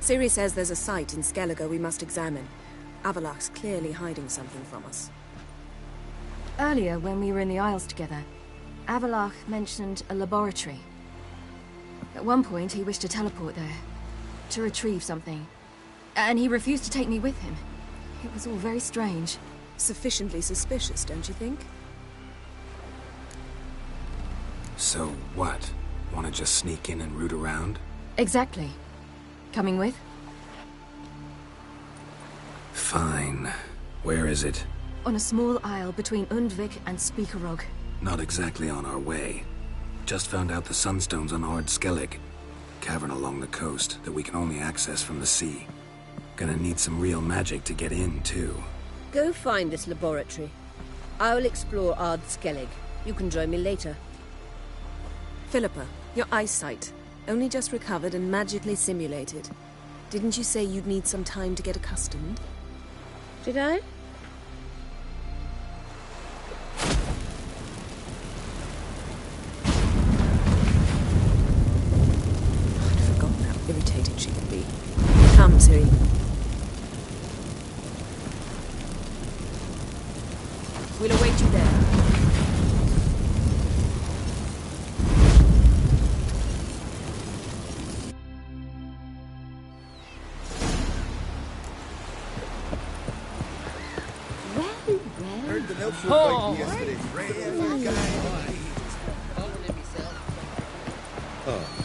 Ciri says there's a site in Skellige we must examine. Avallac'h's clearly hiding something from us. Earlier, when we were in the Isles together, Avallac'h mentioned a laboratory. At one point, he wished to teleport there, to retrieve something. And he refused to take me with him. It was all very strange. Sufficiently suspicious, don't you think? So what? Want to just sneak in and root around? Exactly. Coming with? Fine. Where is it? On a small isle between Undvik and Speakerog. Not exactly on our way. Just found out the sunstone's on Ard Skellig. Cavern along the coast that we can only access from the sea. Gonna need some real magic to get in, too. Go find this laboratory. I'll explore Ard Skellig. You can join me later. Philippa, your eyesight. Only just recovered and magically simulated. Didn't you say you'd need some time to get accustomed? Did I? I'd forgotten how irritating she could be. Come, Ciri. We'll await you there. Heard the notes were fighting yesterday. Oh.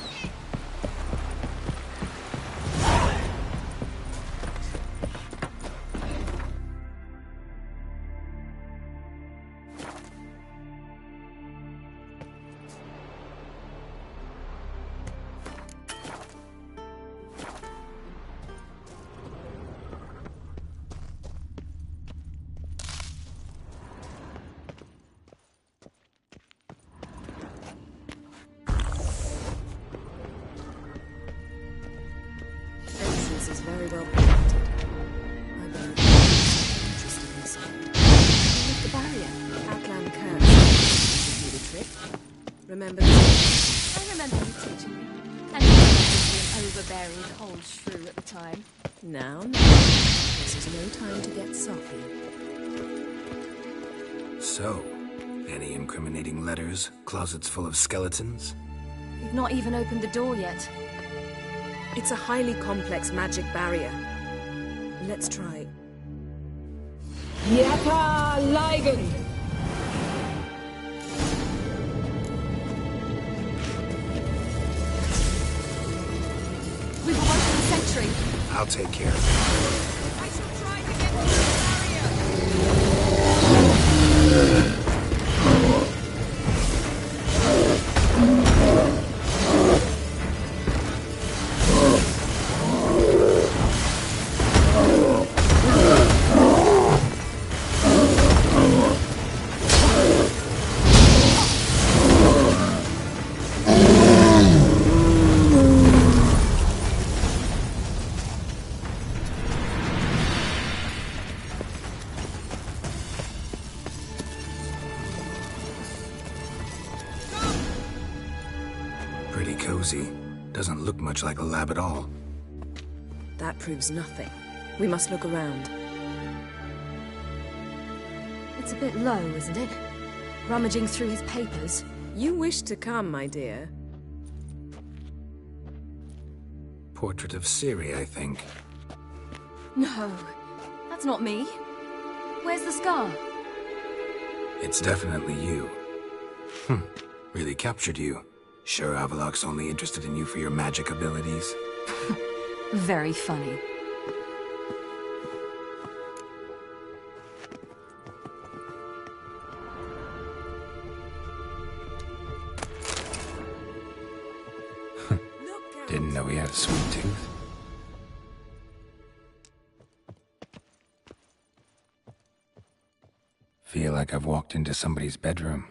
Entrance is very well protected. I believe it's interested inside. Lift the barrier. Outland curse. Do the trick. Remember this? I remember you teaching me. And you were an overbearing cold shrew at the time. Now, this is no time to get soppy. So, any incriminating letters? Closets full of skeletons? You've not even opened the door yet. It's a highly complex magic barrier. Let's try. Yaka Ligen! We've awoken the sentry. I'll take care of it. I shall try to get through the barrier! Pretty cozy. Doesn't look much like a lab at all. That proves nothing. We must look around. It's a bit low, isn't it? Rummaging through his papers. You wish to come, my dear. Portrait of Ciri, I think. No, that's not me. Where's the scar? It's definitely you. Really captured you. Sure Avallac'h's only interested in you for your magic abilities? Very funny. Didn't know he had a sweet tooth. Feel like I've walked into somebody's bedroom.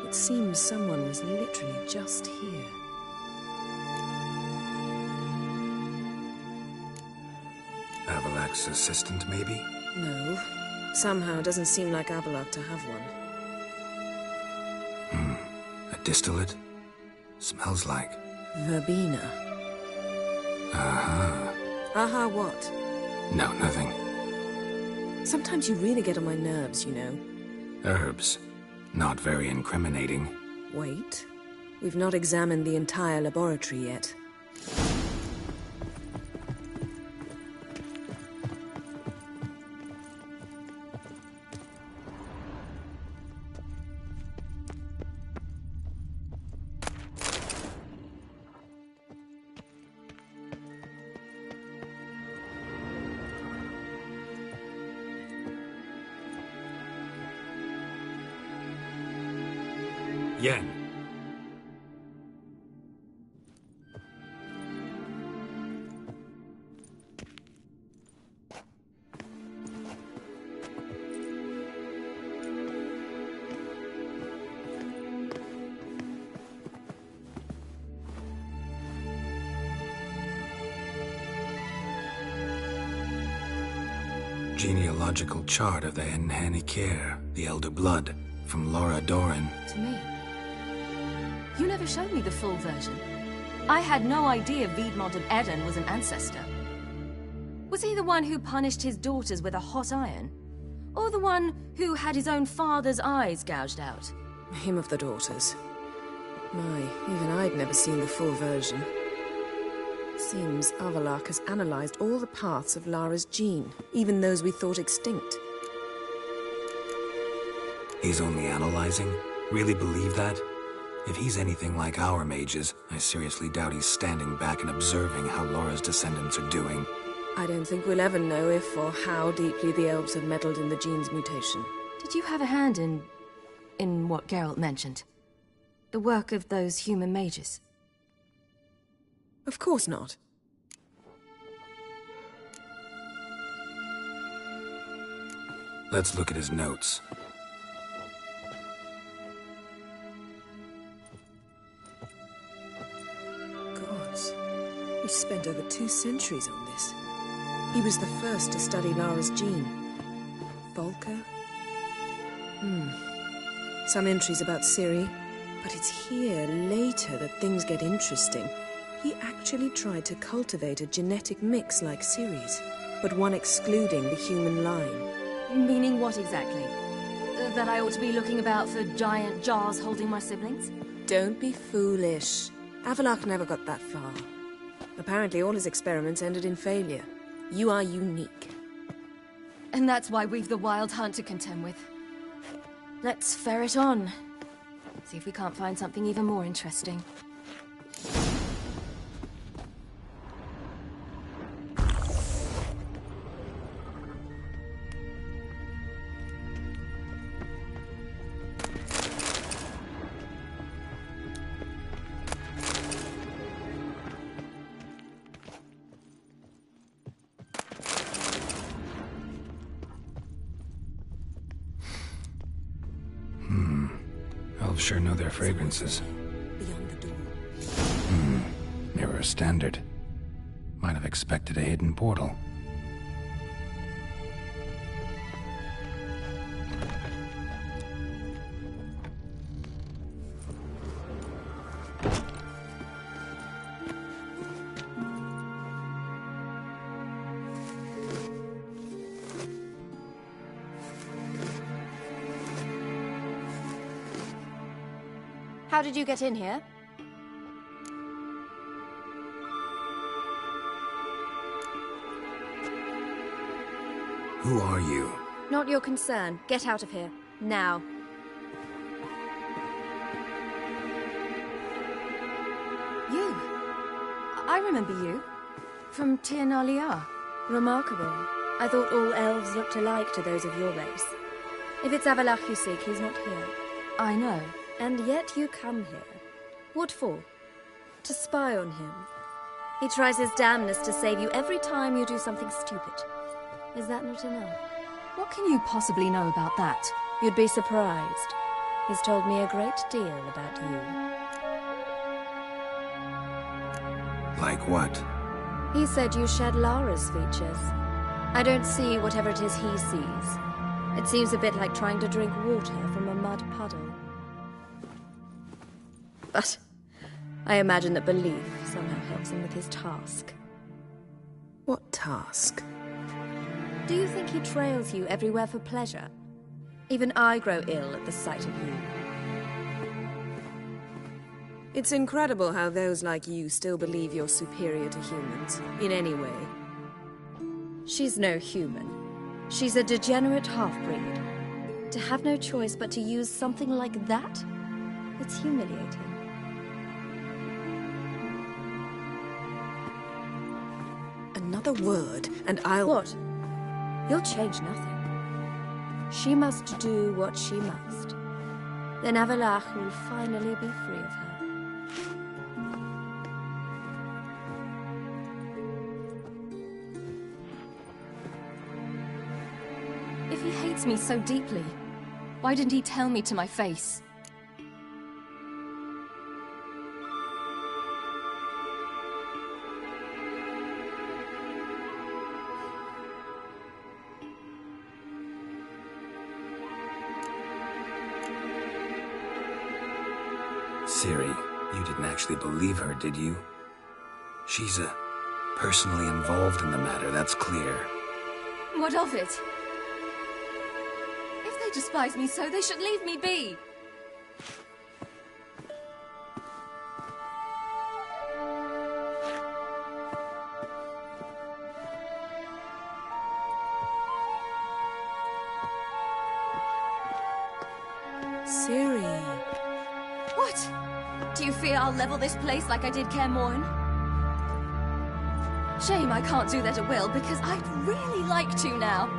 It seems someone was literally just here. Avallac'h Avalok's assistant, maybe? No. Somehow, it doesn't seem like Avallac'h to have one. A distillate? Smells like... Verbena. Aha. Aha what? No, nothing. Sometimes you really get on my nerves, you know. Herbs. Not very incriminating. Wait. We've not examined the entire laboratory yet. Yen. Genealogical chart of the Enhanikir, the Elder Blood, from Laura Doran. To me. You never showed me the full version. I had no idea Viedmont of Eden was an ancestor. Was he the one who punished his daughters with a hot iron? Or the one who had his own father's eyes gouged out? Him of the daughters. My, even I'd never seen the full version. Seems Avallac'h has analyzed all the parts of Lara's gene, even those we thought extinct. He's only analyzing? Really believe that? If he's anything like our mages, I seriously doubt he's standing back and observing how Laura's descendants are doing. I don't think we'll ever know if or how deeply the elves have meddled in the gene's mutation. Did you have a hand in what Geralt mentioned? The work of those human mages? Of course not. Let's look at his notes. Gods, he spent over 2 centuries on this. He was the first to study Lara's gene. Volker? Some entries about Ciri, but it's here, later, that things get interesting. He actually tried to cultivate a genetic mix like Ciri's, but one excluding the human line. Meaning what exactly? That I ought to be looking about for giant jars holding my siblings? Don't be foolish. Avallac'h never got that far. Apparently all his experiments ended in failure. You are unique. And that's why we've the Wild Hunt to contend with. Let's ferret on. See if we can't find something even more interesting. Elves sure know their fragrances. Beyond the door. Mirror standard. Might have expected a hidden portal. How did you get in here? Who are you? Not your concern. Get out of here. Now. You. I remember you. From Tir na Liar. Remarkable. I thought all elves looked alike to those of your race. If it's Avallac'h you seek, he's not here. I know. And yet you come here. What for? To spy on him. He tries his damnedest to save you every time you do something stupid. Is that not enough? What can you possibly know about that? You'd be surprised. He's told me a great deal about you. Like what? He said you shared Lara's features. I don't see whatever it is he sees. It seems a bit like trying to drink water from a mud puddle. But I imagine that belief somehow helps him with his task. What task? Do you think he trails you everywhere for pleasure? Even I grow ill at the sight of you. It's incredible how those like you still believe you're superior to humans, in any way. She's no human. She's a degenerate half-breed. To have no choice but to use something like that? It's humiliating. Another word, and I'll... What? You'll change nothing. She must do what she must. Then Avallac'h will finally be free of her. If he hates me so deeply, why didn't he tell me to my face? Ciri, you didn't actually believe her, did you? She's personally involved in the matter, that's clear. What of it? If they despise me so, they should leave me be. Ciri... What? Do you fear I'll level this place like I did Kaer Morhen? Shame I can't do that at will, because I'd really like to now.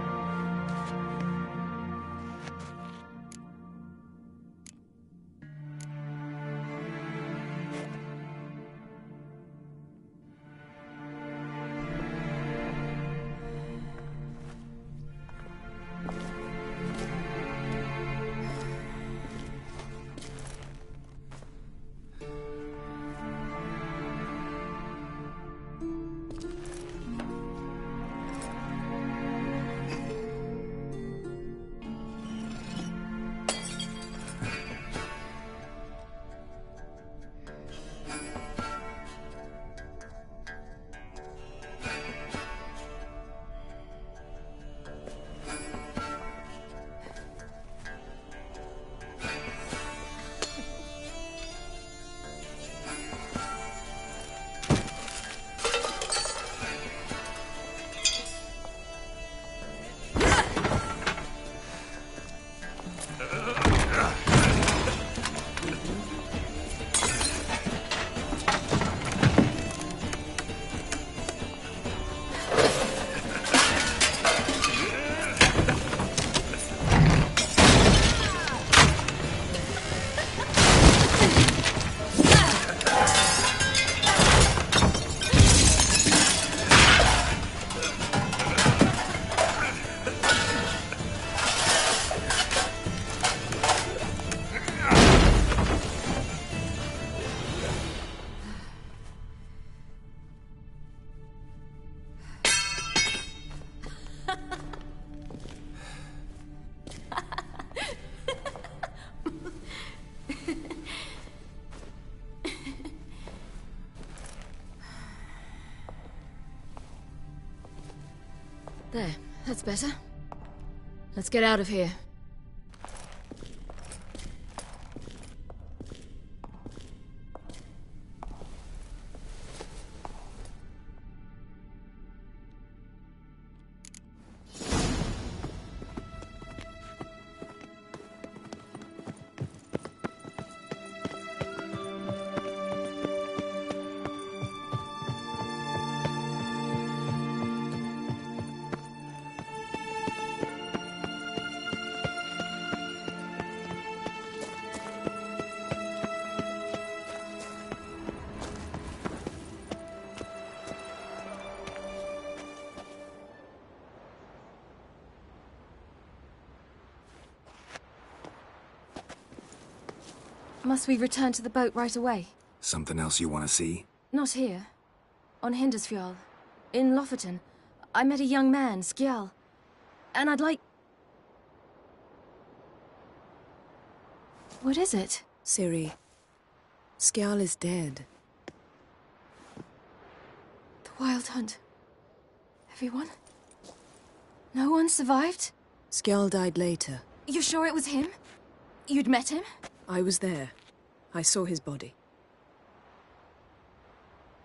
There, that's better. Let's get out of here. Must we return to the boat right away? Something else you want to see? Not here. On Hindarsfjall. In Lofoten. I met a young man, Skjal. And I'd like... What is it? Ciri, Skjal is dead. The Wild Hunt. Everyone? No one survived? Skjal died later. You sure it was him? You'd met him? I was there. I saw his body.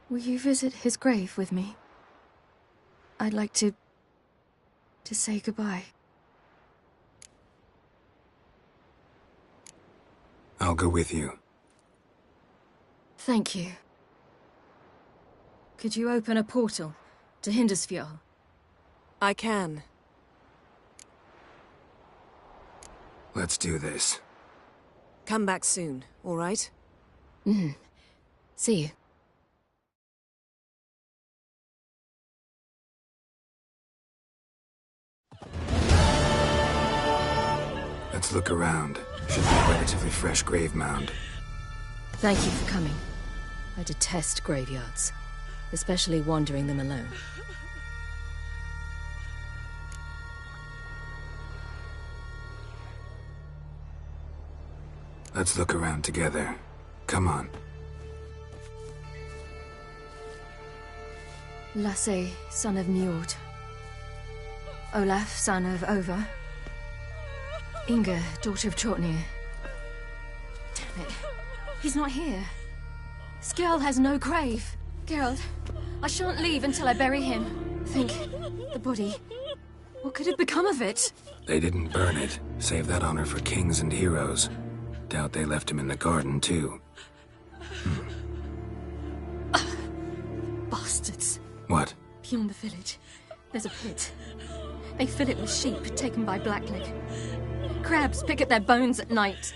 Will you visit his grave with me? I'd like to say goodbye. I'll go with you. Thank you. Could you open a portal to Hindarsfjall? I can. Let's do this. Come back soon, all right? See you. Let's look around. Should be a relatively fresh grave mound. Thank you for coming. I detest graveyards, especially wandering them alone. Let's look around together. Come on. Lasse, son of Njord. Olaf, son of Over. Inga, daughter of Trotnir. Damn it. He's not here. Skjal has no grave. Geralt, I shan't leave until I bury him. Think, the body. What could have become of it? They didn't burn it. Save that honor for kings and heroes. Doubt they left him in the garden, too. Bastards. What? Beyond the village, there's a pit. They fill it with sheep taken by Blackleg. Crabs pick at their bones at night.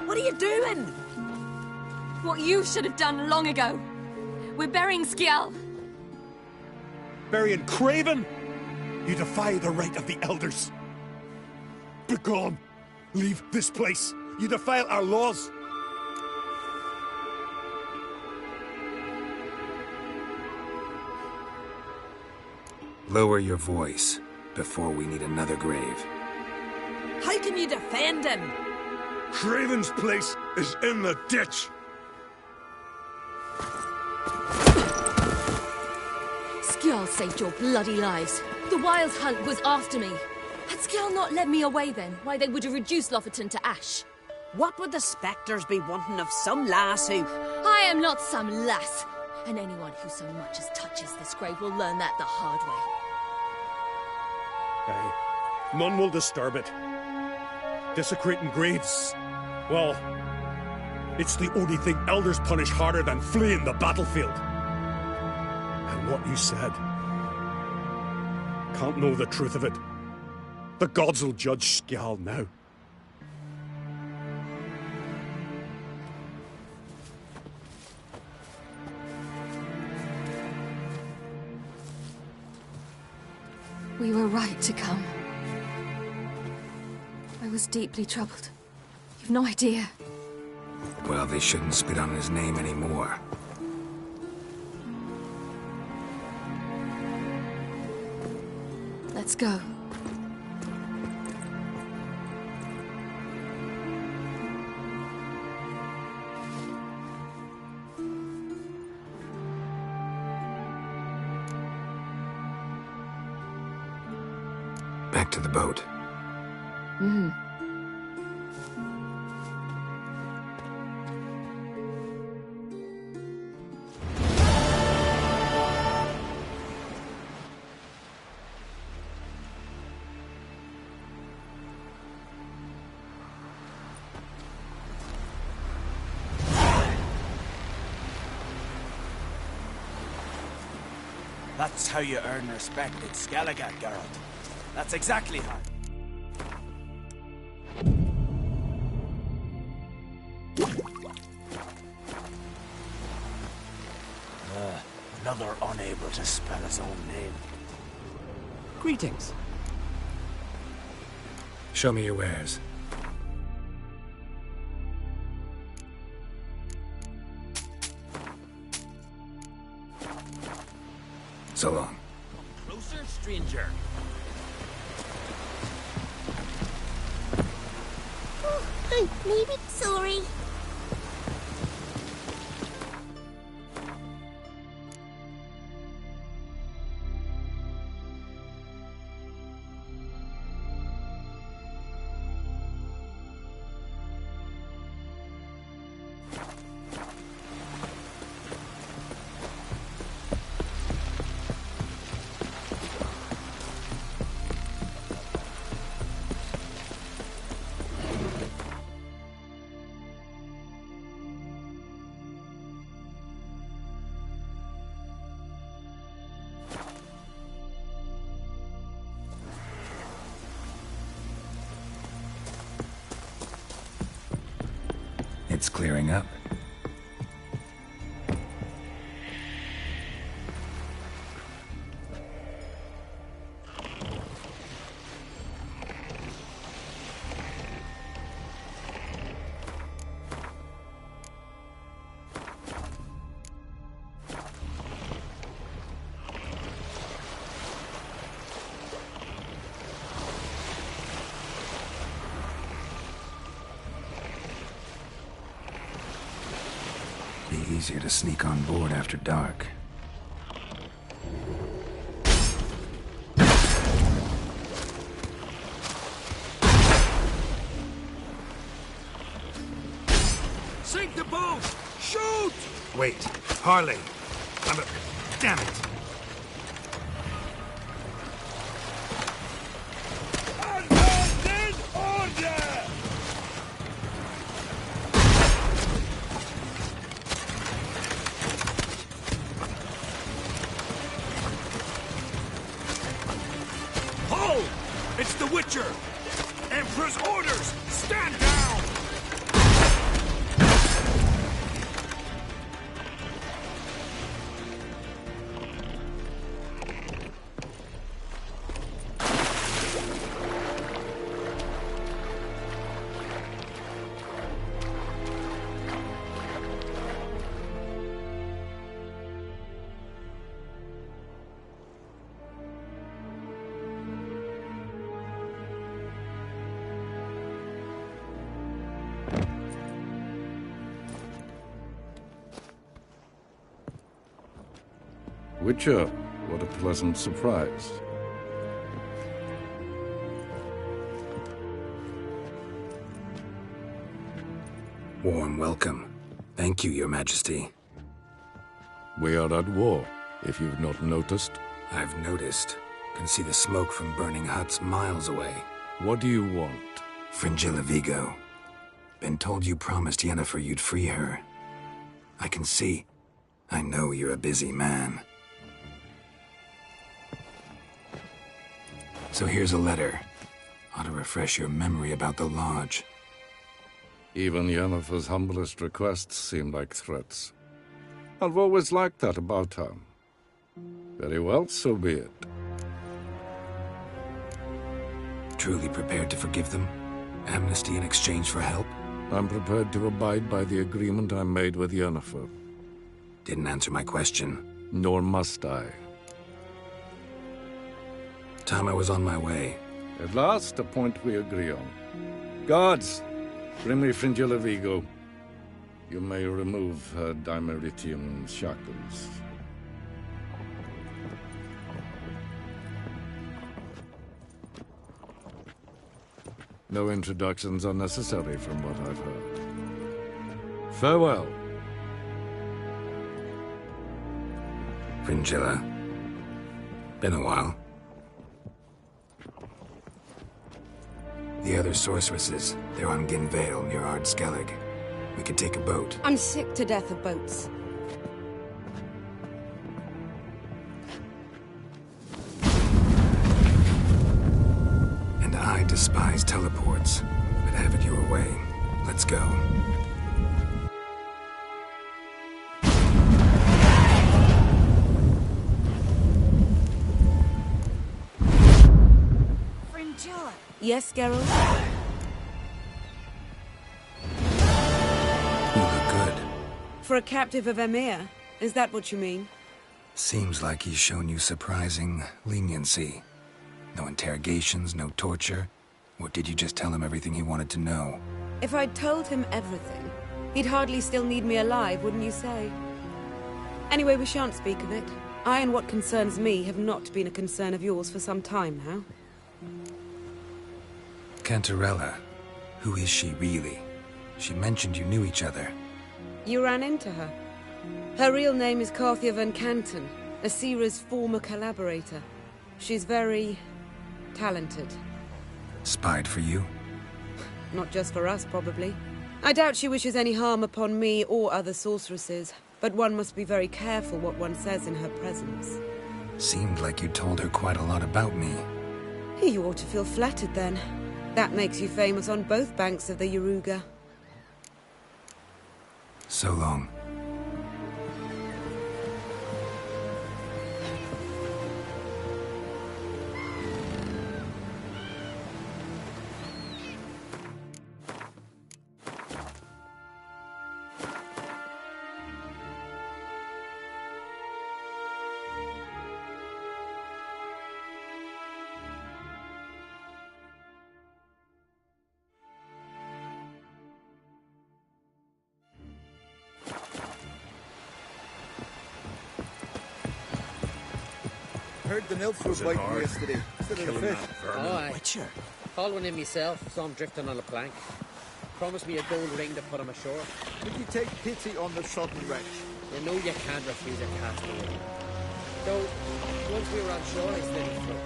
What are you doing? What you should have done long ago. We're burying Skjal. Burying Craven? You defy the right of the elders. Begone! Leave this place. You defile our laws. Lower your voice before we need another grave. How can you defend him? Craven's place is in the ditch. Skjal saved your bloody lives. The Wild Hunt was after me. Had Skjal not led me away then, why they would have reduced Lofoten to ash. What would the spectres be wanting of some lass who... I am not some lass. And anyone who so much as touches this grave will learn that the hard way. Aye. None will disturb it. Desecrating graves, well, it's the only thing elders punish harder than fleeing the battlefield. And what you said, can't know the truth of it. The gods will judge Skjal now. We were right to come. I was deeply troubled. You've no idea. Well, they shouldn't spit on his name anymore. Let's go. Back to the boat. That's how you earn respect in Skellige, Geralt. That's exactly how. Another unable to spell his own name. Greetings. Show me your wares. So long. Closer, stranger. Oh, I'm maybe sorry. It's clearing up. Be easier to sneak on board after dark. Sink the boat! Shoot! Wait, Harley! Damn it! Hold! It's the Witcher! Emperor's orders! Stand down! Witcher, what a pleasant surprise. Warm welcome. Thank you, Your Majesty. We are at war, if you've not noticed. I've noticed. Can see the smoke from burning huts miles away. What do you want? Fringilla Vigo. Been told you promised Yennefer you'd free her. I can see. I know you're a busy man. So here's a letter. Ought to refresh your memory about the Lodge. Even Yennefer's humblest requests seem like threats. I've always liked that about her. Very well, so be it. Truly prepared to forgive them? Amnesty in exchange for help? I'm prepared to abide by the agreement I made with Yennefer. Didn't answer my question. Nor must I. Time I was on my way. At last, a point we agree on. Guards, bring me Fringilla Vigo. You may remove her Dimeritium shackles. No introductions are necessary from what I've heard. Farewell. Fringilla. Been a while. The other sorceresses, they're on Ginvale near Ard Skellig. We could take a boat. I'm sick to death of boats. I despise teleports, but have it your way. Let's go. Fringilla. Yes, Geralt? You look good. For a captive of Emir, is that what you mean? Seems like he's shown you surprising leniency. No interrogations, no torture. Or did you just tell him everything he wanted to know? If I'd told him everything, he'd hardly still need me alive, wouldn't you say? Anyway, we shan't speak of it. I and what concerns me have not been a concern of yours for some time now. Cantarella. Who is she really? She mentioned you knew each other. You ran into her. Her real name is Carthia van Canton, Asira's former collaborator. She's very talented. Spied for you? Not just for us, probably. I doubt she wishes any harm upon me or other sorceresses, but one must be very careful what one says in her presence. Seemed like you told her quite a lot about me. You ought to feel flattered then. That makes you famous on both banks of the Yaruga. So long. Heard the nymphs were biting me yesterday. Instead of the fish. Oh, aye. Witcher. Called one in myself, saw him drifting on a plank. Promised me a gold ring to put him ashore. Would you take pity on the sodden wretch? You know you can't refuse a castaway. Though, once we were on shore, I steady float.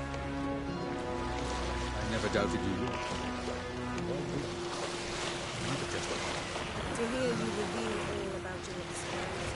I never doubted you would. To hear you reveal all about your experience.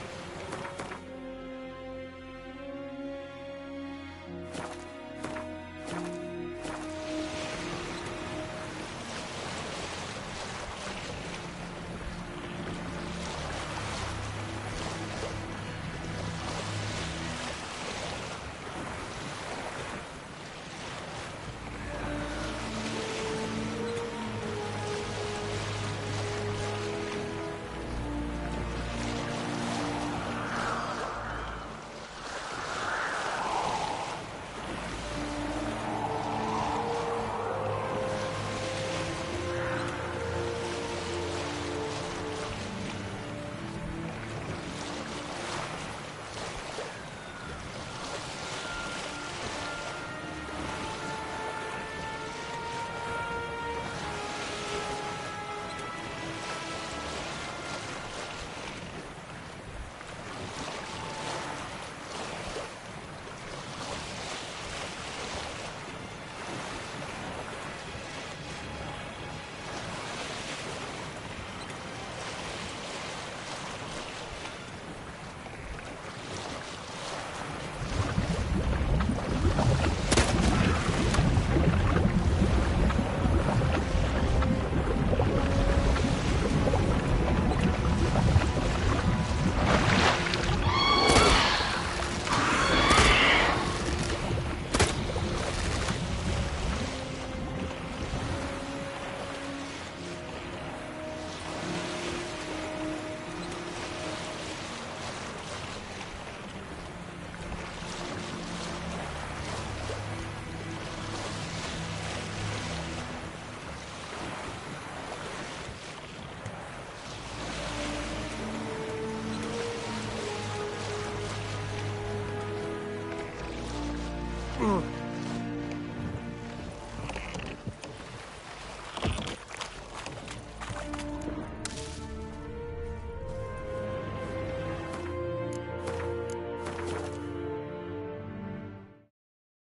Ugh.